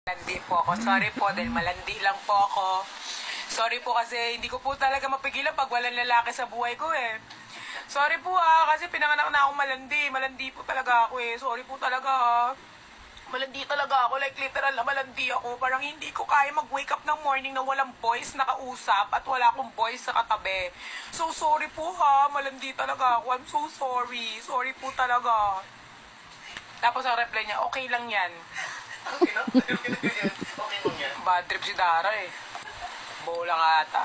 Malandi po ako. Sorry po dahil malandi lang po ako. Sorry po kasi hindi ko po talaga mapigilan pag walang lalaki sa buhay ko eh. Sorry po kasi pinanganak na akong malandi. Malandi po talaga ako eh. Sorry po talaga Malandi talaga ako. Like literal na malandi ako. Parang hindi ko kaya mag-wake up ng morning na walang boys na kausap at wala akong boys sa katabi. So sorry po malandi talaga ako. I'm so sorry. Sorry po talaga. Tapos ang reply niya, okay lang yan. Okay lang? Okay lang yan. Bad trip si Dara eh. Bola nga ata.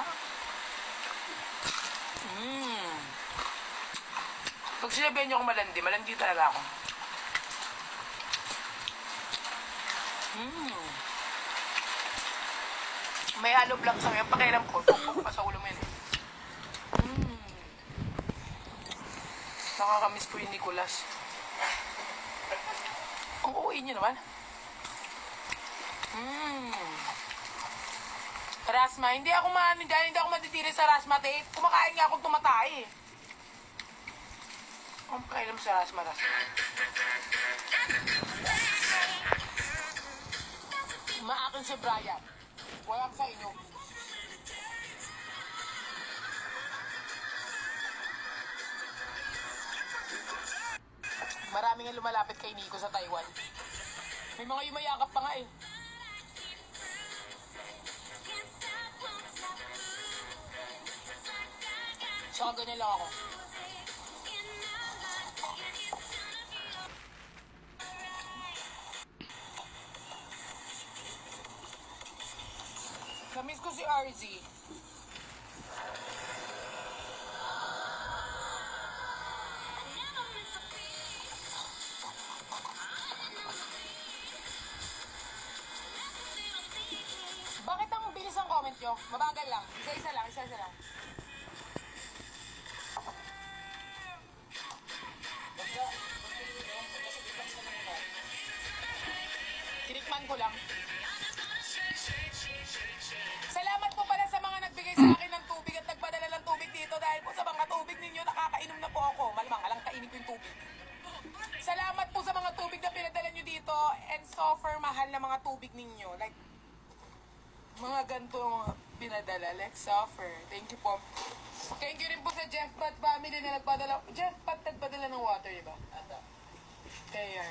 Pag sinabihan niyo akong malandi, malandi talaga ako. May halo lang sa ngayon. Pakialam ko. Pupok pa sa ulo mo yan eh. Nakakamiss po yung Nicolas. Ang uuwi niyo naman. Rasma, hindi ako matitiri sa rasma, te. Kumakain nga akong tumatay. Ang pakailam sa rasma. Maakin si Brian. Walang sa inyo. Marami nga lumalapit kay Nico sa Taiwan. May mga yumayakap pa nga eh. Saka ganyan lang ako. Namiss ko si RZ. Bakit ang bilis ang comment nyo? Mabagal lang. Isa-isa lang. Tinikman ko lang. Salamat po pala sa mga nagbigay sa akin ng tubig at nagpadala ng tubig dito dahil po sa mga tubig ninyo nakakainom na po ako. Malamang alang kainin ko yung tubig. Salamat po sa mga tubig na pinadala nyo dito and super mahal na mga tubig ninyo. Like, mga ganito mga pinadala. Like, suffer. Thank you po. Thank you rin po sa Jeff Pat family na nagpadala. Jeff Pat nagpadala ng water, diba? Kaya